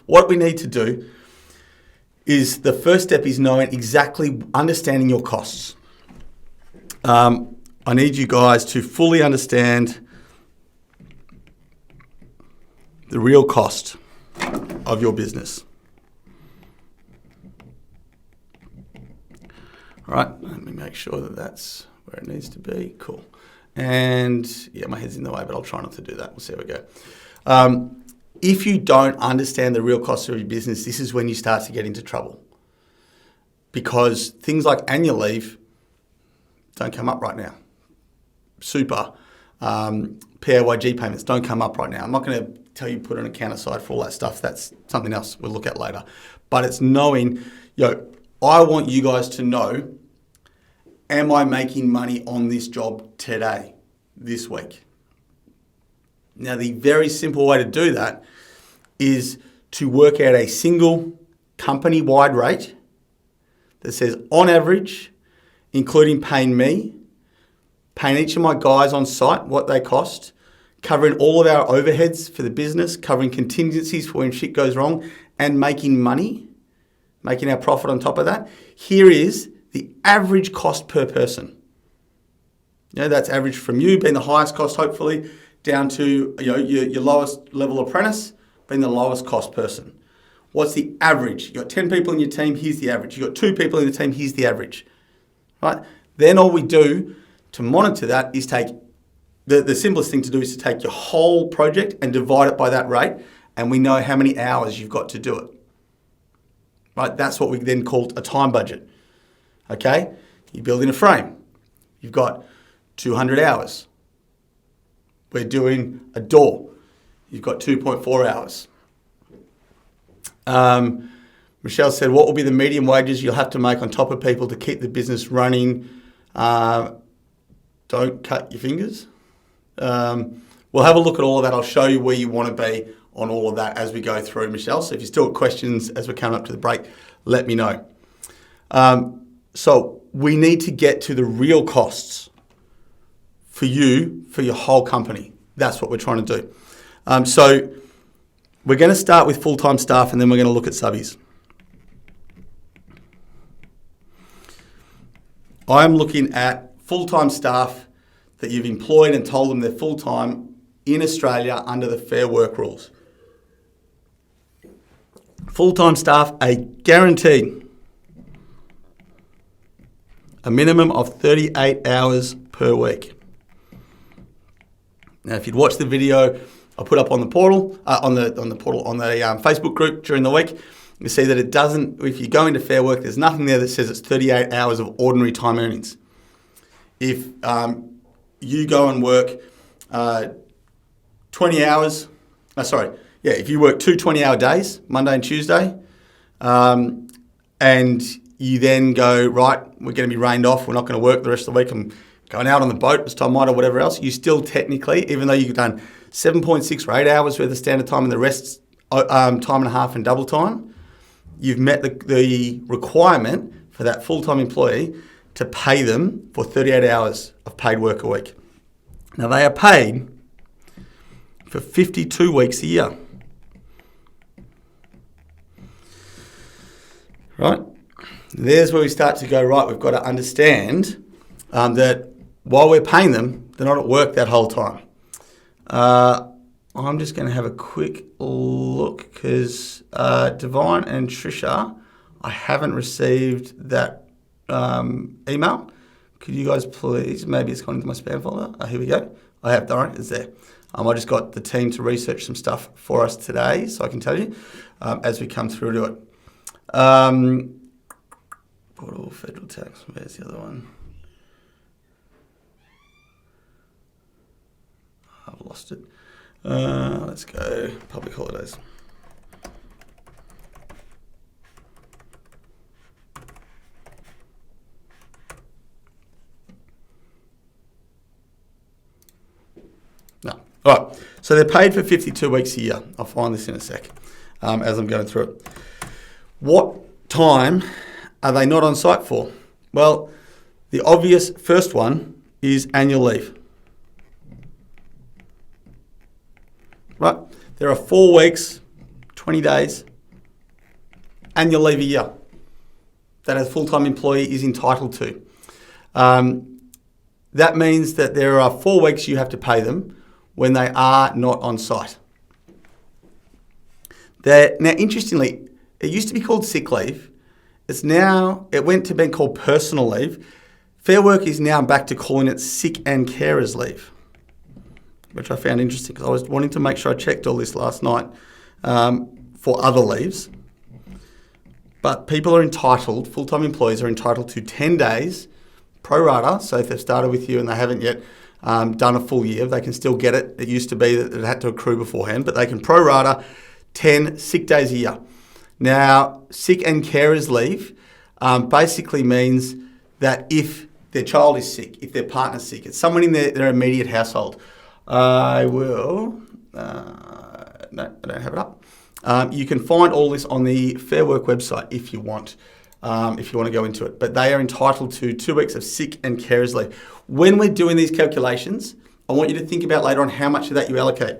what we need to do is the first step is understanding your costs. I need you guys to fully understand the real cost of your business. All right, let me make sure that that's where it needs to be. Cool. And yeah, my head's in the way, but I'll try not to do that. We'll see how we go. If you don't understand the real cost of your business, this is when you start to get into trouble. Because things like annual leave don't come up right now. Super, PAYG payments don't come up right now. I'm not going to tell you put an account aside for all that stuff. That's something else we'll look at later. But it's knowing, I want you guys to know, am I making money on this job today, this week? Now, the very simple way to do that is to work out a single company-wide rate that says, on average, including paying me, paying each of my guys on site what they cost, covering all of our overheads for the business, covering contingencies for when shit goes wrong, and making money, making our profit on top of that. Here is the average cost per person. That's average from you being the highest cost, hopefully, down to your lowest level apprentice being the lowest cost person. What's the average? You've got 10 people in your team, here's the average. You've got 2 people in the team, here's the average. Right? Then all we do to monitor that is take, the simplest thing to do is to take your whole project and divide it by that rate, and we know how many hours you've got to do it. Right? That's what we then call a time budget. Okay? You build in a frame. You've got 200 hours. We're doing a door. You've got 2.4 hours. Michelle said, what will be the median wages you'll have to make on top of people to keep the business running? Don't cut your fingers. We'll have a look at all of that. I'll show you where you want to be on all of that as we go through, Michelle. So if you still have questions as we're coming up to the break, let me know. So we need to get to the real costs for you, for your whole company. That's what we're trying to do. So we're going to start with full-time staff, and then we're going to look at subbies. I'm looking at full-time staff that you've employed and told them they're full-time in Australia under the Fair Work rules. Full-time staff are guaranteed a minimum of 38 hours per week. Now, if you'd watched the video I put up on the portal, on the Facebook group during the week, you see that it doesn't. If you go into Fair Work, there's nothing there that says it's 38 hours of ordinary time earnings. If you go and work 20 hours, if you work 2 20-hour days, Monday and Tuesday, and you then go, right, we're going to be rained off, we're not going to work the rest of the week, I'm going out on the boat as time might or whatever else, you still technically, even though you've done 7.6 or 8 hours worth of standard time and the rest time and a half and double time, you've met the requirement for that full-time employee to pay them for 38 hours of paid work a week. Now, they are paid for 52 weeks a year. Right? There's where we start to go, right, we've got to understand that while we're paying them, they're not at work that whole time. I'm just going to have a quick look because Divine and Trisha, I haven't received that email. Could you guys please, maybe it's gone into my spam folder. Oh, here we go. I have, don't worry, it's there. I just got the team to research some stuff for us today, so I can tell you as we come through to it. Portal, federal tax, where's the other one? I've lost it. Let's go public holidays. No. All right. So they're paid for 52 weeks a year. I'll find this in a sec as I'm going through it. What time are they not on site for? Well, the obvious first one is annual leave. Right? There are 4 weeks, 20 days annual leave a year that a full-time employee is entitled to. That means that there are 4 weeks you have to pay them when they are not on site. Now, interestingly, it used to be called sick leave. It went to being called personal leave. Fair Work is now back to calling it sick and carers leave, which I found interesting because I was wanting to make sure I checked all this last night for other leaves. But people are entitled, full-time employees are entitled to 10 days pro rata. So if they've started with you and they haven't yet done a full year, they can still get it. It used to be that it had to accrue beforehand, but they can pro rata 10 sick days a year. Now, sick and carers leave basically means that if their child is sick, if their partner's sick, it's someone in their immediate household. I will, no, I don't have it up. You can find all this on the Fair Work website if you want to go into it. But they are entitled to 2 weeks of sick and carers leave. When we're doing these calculations, I want you to think about later on how much of that you allocate.